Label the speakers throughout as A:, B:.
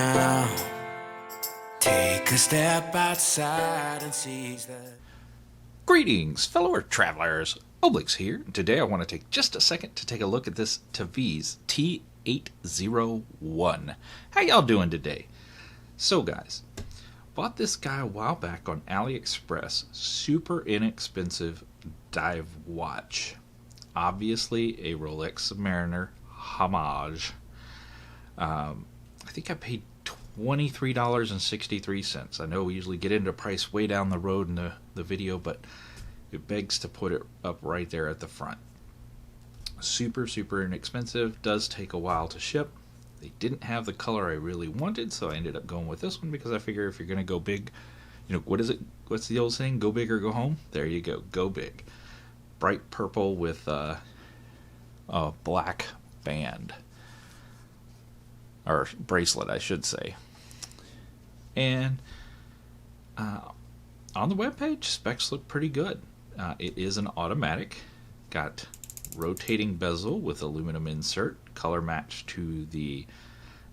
A: now. Take a step outside and seize that.
B: Greetings, fellow travelers. Oblix here. Today I want to take just a second to take a look at this Tevise T801. How y'all doing today? So guys, bought this guy a while back on Aliexpress. Super inexpensive dive watch. Obviously a Rolex Submariner homage. I think I paid $23.63. I know we usually get into price way down the road in the video, but it begs to put it up right there at the front. Super inexpensive. Does take a while to ship. They didn't have the color I really wanted, so I ended up going with this one because I figure if you're going to go big, you know, what is it? What's the old saying? Go big or go home? There you go. Go big. Bright purple with a black band. Or bracelet, I should say. And on the webpage, specs look pretty good. It is an automatic. Got rotating bezel with aluminum insert, color match to the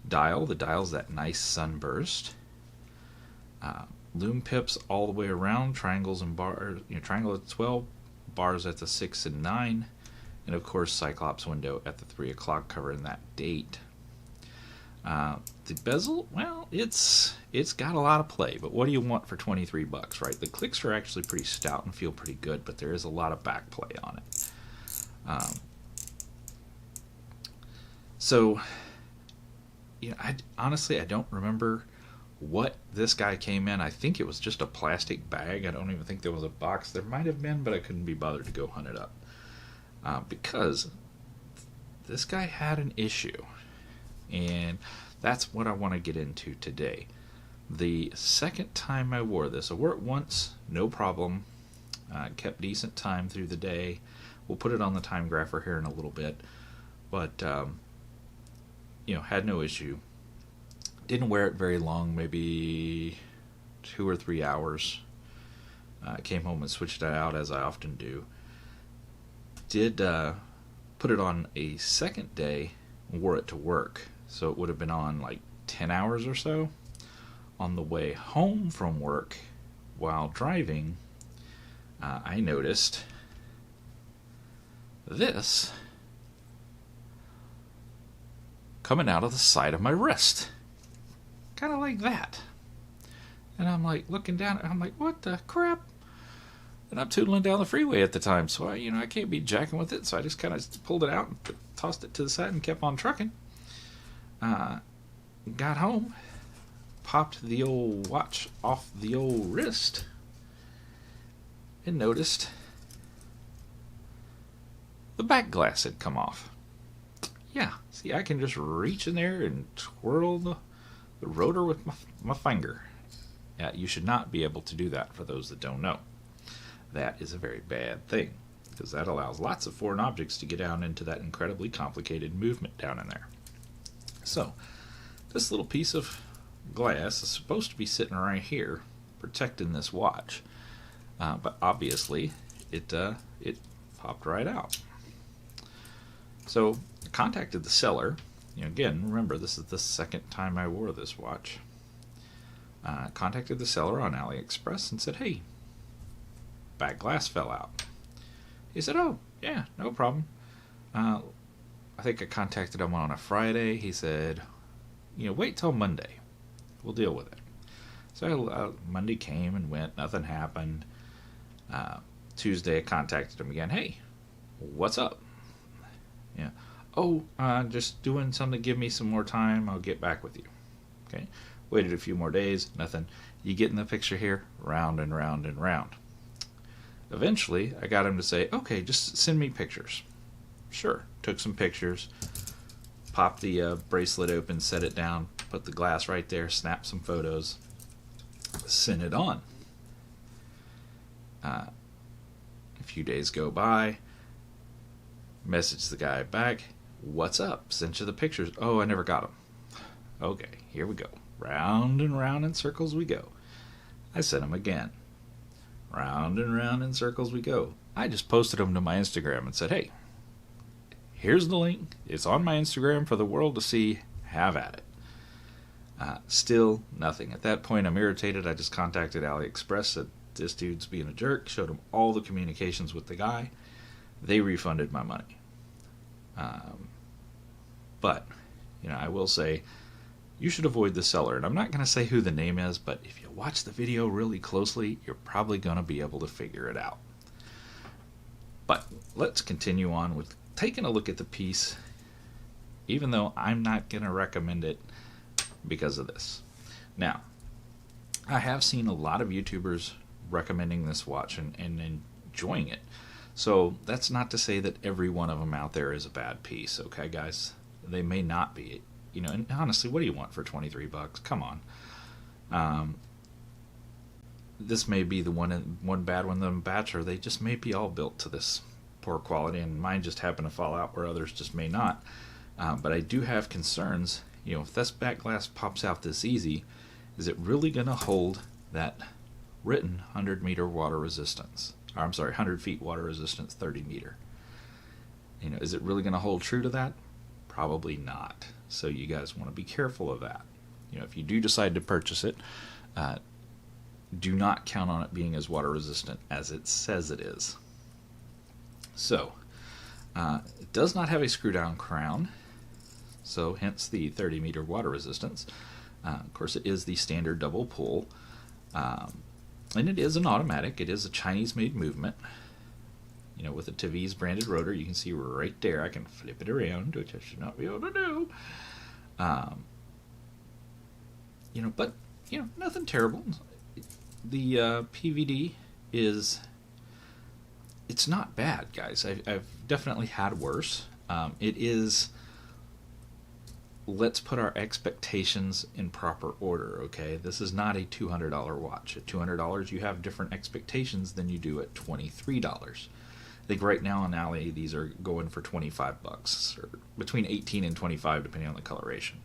B: dial. The dial's that nice sunburst. Lume pips all the way around, triangles and bars. Triangle at 12, bars at the 6 and 9, and of course Cyclops window at the 3 o'clock covering that date. The bezel, well, it's got a lot of play, but what do you want for $23, right? The clicks are actually pretty stout and feel pretty good, but there is a lot of back play on it. So, honestly, I don't remember what this guy came in. I think it was just a plastic bag. I don't even think there was a box. There might have been, but I couldn't be bothered to go hunt it up. Because this guy had an issue. And that's what I want to get into today. The second time I wore this, I wore it once, no problem. Kept decent time through the day. We'll put it on the time grapher here in a little bit. But, had no issue. Didn't wear it very long, maybe 2 or 3 hours. Came home and switched it out as I often do. Did put it on a second day and wore it to work. So it would have been on like 10 hours or so. On the way home from work, while driving, I noticed this coming out of the side of my wrist. Kind of like that. And I'm like looking down, and I'm like, what the crap? And I'm tootling down the freeway at the time, so I can't be jacking with it, so I just kind of pulled it out and tossed it to the side and kept on trucking. Got home, popped the old watch off the old wrist, and noticed the back glass had come off. Yeah, see, I can just reach in there and twirl the rotor with my finger. Yeah, you should not be able to do that, for those that don't know. That is a very bad thing, because that allows lots of foreign objects to get down into that incredibly complicated movement down in there. So, this little piece of glass is supposed to be sitting right here, protecting this watch. But obviously, it popped right out. So, I contacted the seller. Again, remember, this is the second time I wore this watch. Contacted the seller on Aliexpress and said, hey, back glass fell out. He said, oh, yeah, no problem. I think I contacted him on a Friday. He said, wait till Monday. We'll deal with it. So Monday came and went. Nothing happened. Tuesday I contacted him again. Hey, what's up? Yeah. Oh, just doing something. Give me some more time. I'll get back with you. Okay. Waited a few more days. Nothing. You get in the picture here? Round and round and round. Eventually, I got him to say, okay, just send me pictures. Sure. Took some pictures. Popped the bracelet open, set it down, put the glass right there, snapped some photos, sent it on. A few days go by. Message the guy back. What's up? Sent you the pictures. Oh, I never got them. Okay, here we go. Round and round in circles we go. I sent him again. Round and round in circles we go. I just posted them to my Instagram and said, hey, here's the link. It's on my Instagram for the world to see. Have at it. Still nothing. At that point, I'm irritated. I just contacted Aliexpress, said this dude's being a jerk, showed him all the communications with the guy. They refunded my money. But, I will say, you should avoid the seller. And I'm not going to say who the name is, but if you watch the video really closely, you're probably going to be able to figure it out. But let's continue on with taking a look at the piece, even though I'm not going to recommend it because of this. Now, I have seen a lot of YouTubers recommending this watch and enjoying it. So that's not to say that every one of them out there is a bad piece, okay, guys? They may not be. And honestly, what do you want for $23? Come on. This may be the one bad one, the batch, or they just may be all built to this poor quality, and mine just happen to fall out where others just may not. But I do have concerns. If this back glass pops out this easy, is it really going to hold that written 100-meter water resistance? Or, I'm sorry, 100 feet water resistance, 30 meter. Is it really going to hold true to that? Probably not. So you guys want to be careful of that. If you do decide to purchase it, do not count on it being as water resistant as it says it is. So, it does not have a screw down crown, so hence the 30 meter water resistance. Of course, it is the standard double pull, and it is an automatic. It is a Chinese made movement. With a Tevise branded rotor, you can see right there. I can flip it around, which I should not be able to do. But nothing terrible. The PVD it's not bad, guys. I've definitely had worse. It is. Let's put our expectations in proper order, okay? This is not a $200 watch. At $200, you have different expectations than you do at $23. I think right now on Ali, these are going for $25, or between 18 and 25, depending on the coloration.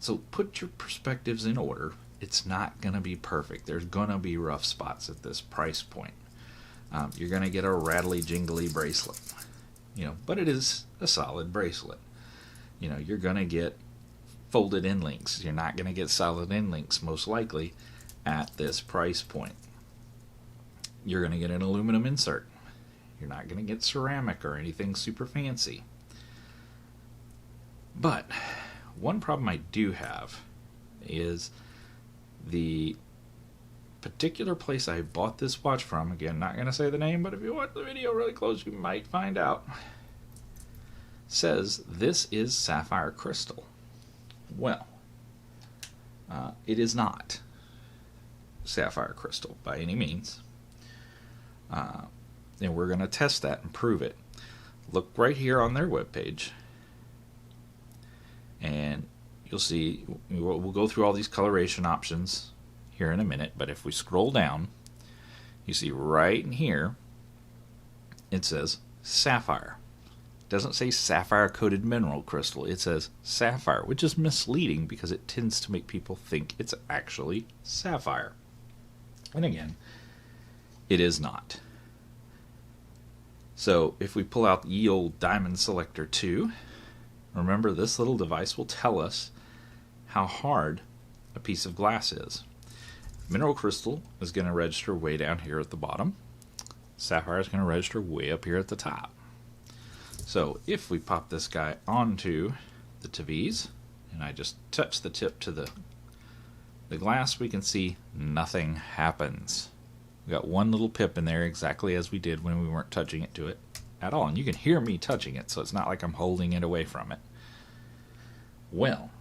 B: So put your perspectives in order. It's not going to be perfect. There's going to be rough spots at this price point. You're going to get a rattly, jingly bracelet, but it is a solid bracelet. You're going to get folded end links. You're not going to get solid end links, most likely, at this price point. You're going to get an aluminum insert. You're not going to get ceramic or anything super fancy. But one problem I do have is the particular place I bought this watch from. Again, not going to say the name, but if you watch the video really close, you might find out. Says this is sapphire crystal. Well, it is not sapphire crystal by any means. And we're going to test that and prove it. Look right here on their webpage, and you'll see we'll go through all these coloration options here in a minute, but if we scroll down, you see right in here it says sapphire. It doesn't say sapphire coated mineral crystal, it says sapphire, which is misleading because it tends to make people think it's actually sapphire. And again, it is not. So if we pull out the ye old Diamond Selector 2, remember this little device will tell us how hard a piece of glass is. Mineral crystal is going to register way down here at the bottom. Sapphire is going to register way up here at the top. So if we pop this guy onto the Tevise, and I just touch the tip to the glass, we can see nothing happens. We got one little pip in there exactly as we did when we weren't touching it to it at all. And you can hear me touching it, so it's not like I'm holding it away from it. Well,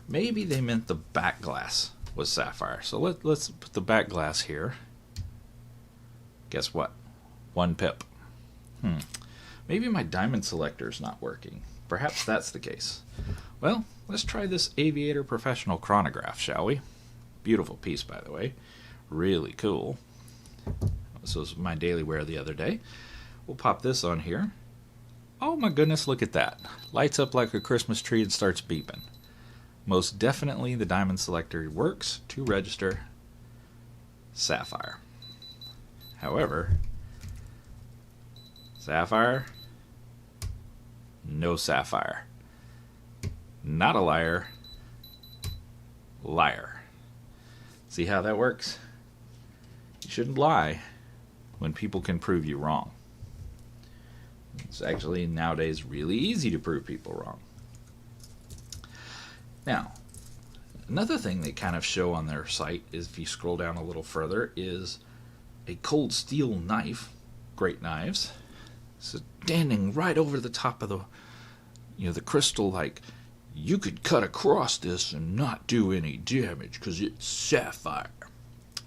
B: maybe they meant the back glass was sapphire. So let's put the back glass here. Guess what? One pip. Maybe my diamond selector is not working. Perhaps that's the case. Well, let's try this Aviator Professional chronograph, shall we? Beautiful piece, by the way. Really cool. This was my daily wear the other day. We'll pop this on here. Oh my goodness, look at that. Lights up like a Christmas tree and starts beeping. Most definitely the diamond selector works to register sapphire. However, sapphire, no sapphire. Not a liar, liar. See how that works? You shouldn't lie when people can prove you wrong. It's actually nowadays really easy to prove people wrong. Now, another thing they kind of show on their site is, if you scroll down a little further, is a cold steel knife. Great knives. Standing right over the top of the crystal, like, you could cut across this and not do any damage because it's sapphire.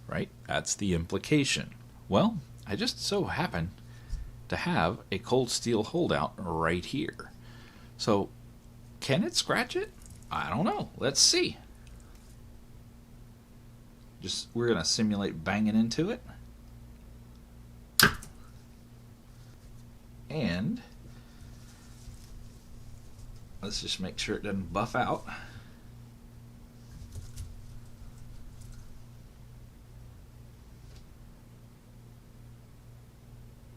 B: Right? That's the implication. Well, I just so happen to have a cold steel holdout right here. So, can it scratch it? I don't know. Let's see. We're going to simulate banging into it. And let's just make sure it doesn't buff out.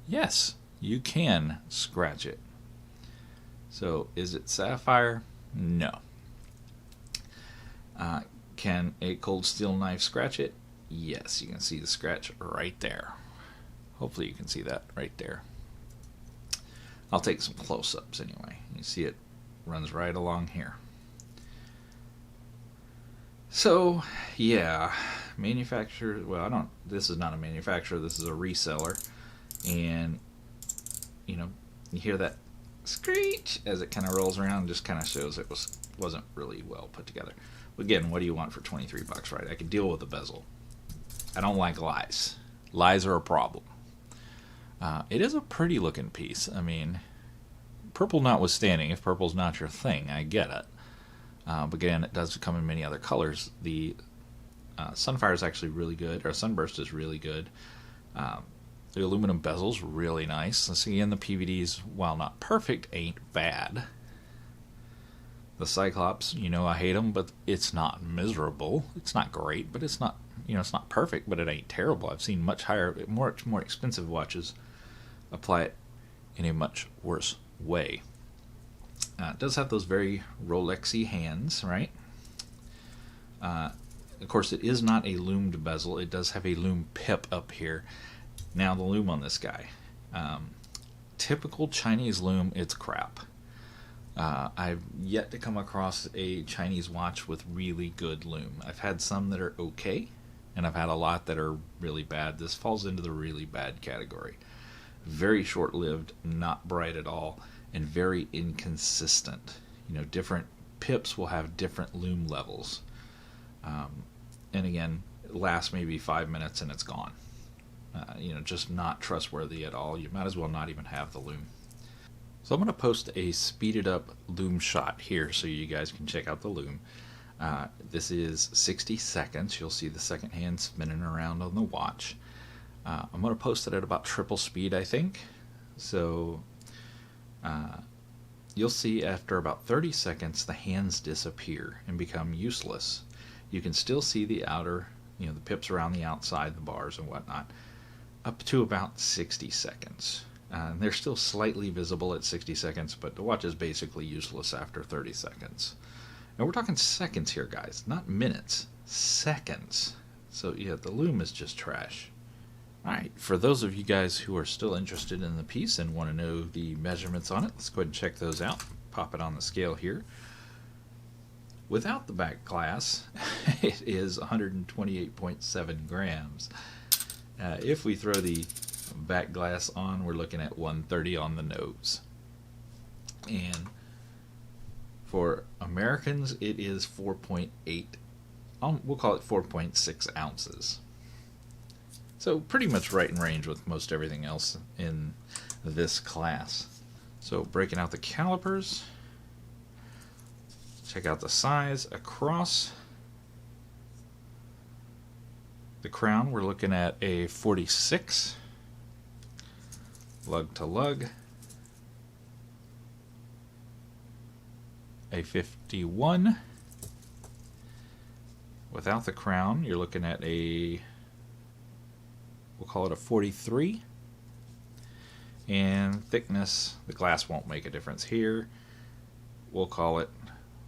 B: Yes, you can scratch it. So, is it sapphire? No. Can a cold steel knife scratch it? Yes, you can see the scratch right there. Hopefully you can see that right there. I'll take some close-ups anyway. You see it runs right along here. So, yeah, manufacturer, well, this is not a manufacturer, this is a reseller. And, you hear that screech as it kind of rolls around, just kind of shows it wasn't really well put together. Again, what do you want for $23, right? I can deal with the bezel. I don't like lies. Lies are a problem. It is a pretty looking piece. I mean, purple notwithstanding, if purple's not your thing, I get it. But again, it does come in many other colors. The Sunfire is actually really good, or Sunburst is really good. The aluminum bezel's really nice. Let's see, again, the PVDs, while not perfect, ain't bad. The Cyclops, I hate them, but it's not miserable. It's not great, but it's not, it's not perfect, but it ain't terrible. I've seen much more expensive watches apply it in a much worse way. It does have those very Rolexy hands, right? Of course, it is not a loomed bezel. It does have a loom pip up here. Now, the loom on this guy. Typical Chinese loom, it's crap. I've yet to come across a Chinese watch with really good loom. I've had some that are okay, and I've had a lot that are really bad. This falls into the really bad category. Very short-lived, not bright at all, and very inconsistent. Different pips will have different loom levels. And again, it lasts maybe 5 minutes and it's gone. Just not trustworthy at all. You might as well not even have the loom. So I'm going to post a speeded up loom shot here so you guys can check out the loom. This is 60 seconds. You'll see the second hand spinning around on the watch. I'm going to post it at about triple speed, I think. So you'll see after about 30 seconds the hands disappear and become useless. You can still see the outer, the pips around the outside, the bars and whatnot, up to about 60 seconds. They're still slightly visible at 60 seconds, but the watch is basically useless after 30 seconds. And we're talking seconds here, guys, not minutes. Seconds. So, yeah, the loom is just trash. Alright, for those of you guys who are still interested in the piece and want to know the measurements on it, let's go ahead and check those out. Pop it on the scale here. Without the back glass, it is 128.7 grams. If we throw the back glass on, we're looking at 130 on the nose. And for Americans, it is 4.8, we'll call it 4.6 ounces. So pretty much right in range with most everything else in this class. So breaking out the calipers, check out the size across. The crown, we're looking at a 46. Lug to lug, a 51. Without the crown, you're looking at we'll call it a 43. And thickness, the glass won't make a difference here. We'll call it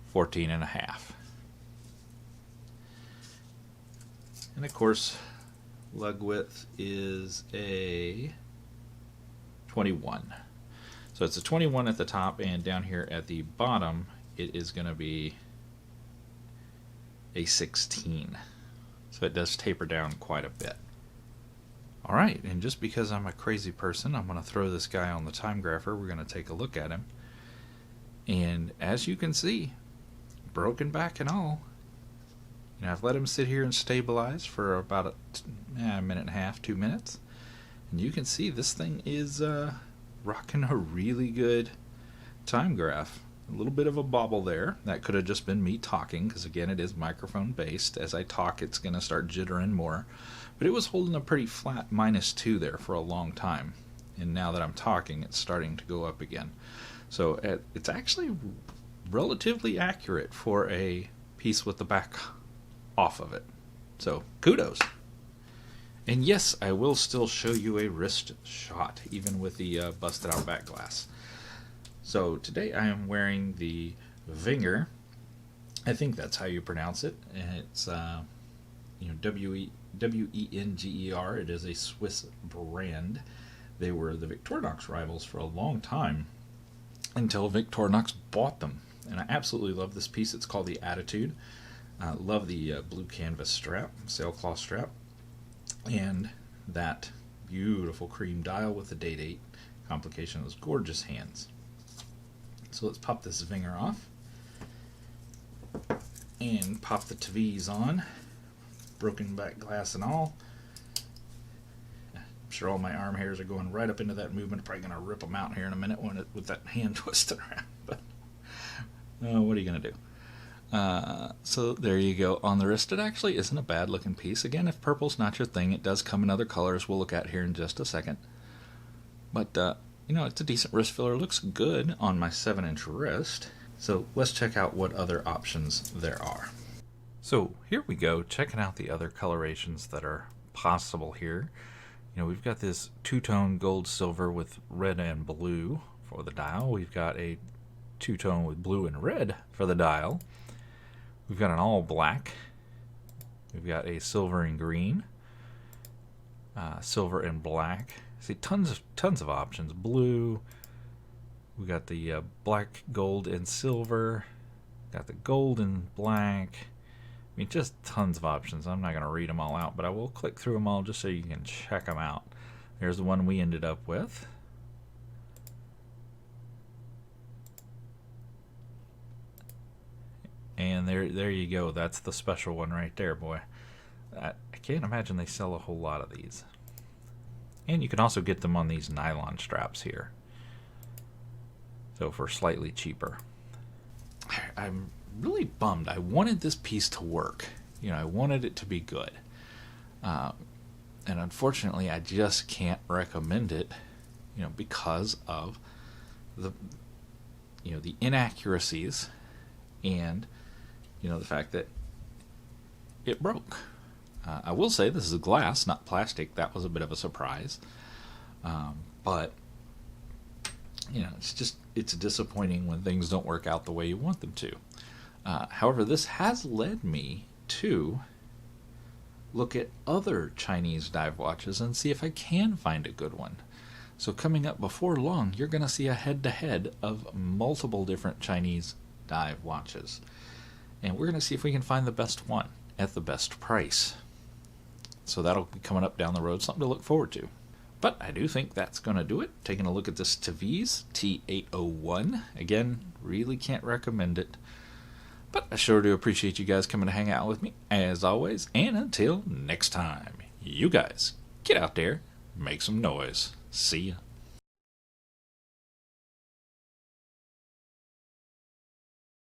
B: 14 and a half. And of course, lug width is a 21. So it's a 21 at the top, and down here at the bottom, it is going to be a 16. So it does taper down quite a bit. Alright, and just because I'm a crazy person, I'm going to throw this guy on the time grapher. We're going to take a look at him. And as you can see, broken back and all, I've let him sit here and stabilize for about a minute and a half, 2 minutes. And you can see this thing is rocking a really good time graph. A little bit of a bobble there. That could have just been me talking, because again, it is microphone based. As I talk, it's going to start jittering more. But it was holding a pretty flat -2 there for a long time. And now that I'm talking, it's starting to go up again. So it's actually relatively accurate for a piece with the back off of it. So kudos. And yes, I will still show you a wrist shot, even with the busted out back glass. So today I am wearing the Wenger. I think that's how you pronounce it. And it's Wenger. It is a Swiss brand. They were the Victorinox rivals for a long time until Victorinox bought them. And I absolutely love this piece. It's called the Attitude. Love the blue canvas strap, sailcloth strap, and that beautiful cream dial with the date complication of those gorgeous hands. So let's pop this Wenger off and pop the Tevise on, broken back glass and all. I'm sure all my arm hairs are going right up into that movement. Probably going to rip them out here in a minute with that hand twisted around. But what are you going to do? So there you go. On the wrist, it actually isn't a bad looking piece. Again, if purple's not your thing, it does come in other colors we'll look at here in just a second. But it's a decent wrist filler. It looks good on my 7-inch wrist. So let's check out what other options there are. So here we go, checking out the other colorations that are possible here. We've got this two-tone gold silver with red and blue for the dial. We've got a two-tone with blue and red for the dial. We've got an all black. We've got a silver and green, silver and black. See, tons of options. Blue. We got the black, gold, and silver. Got the gold and black. I mean, just tons of options. I'm not going to read them all out, but I will click through them all just so you can check them out. There's the one we ended up with. And there you go. That's the special one right there, boy. I can't imagine they sell a whole lot of these. And you can also get them on these nylon straps here. So for slightly cheaper. I'm really bummed. I wanted this piece to work. I wanted it to be good. And unfortunately, I just can't recommend it, because of the inaccuracies and the fact that it broke. I will say this is glass, not plastic. That was a bit of a surprise. But it's disappointing when things don't work out the way you want them to. However, this has led me to look at other Chinese dive watches and see if I can find a good one. So coming up before long, you're going to see a head-to-head of multiple different Chinese dive watches. And we're going to see if we can find the best one at the best price. So that'll be coming up down the road, something to look forward to. But I do think that's going to do it. Taking a look at this Tevise T801. Again, really can't recommend it. But I sure do appreciate you guys coming to hang out with me, as always. And until next time, you guys get out there, make some noise. See ya.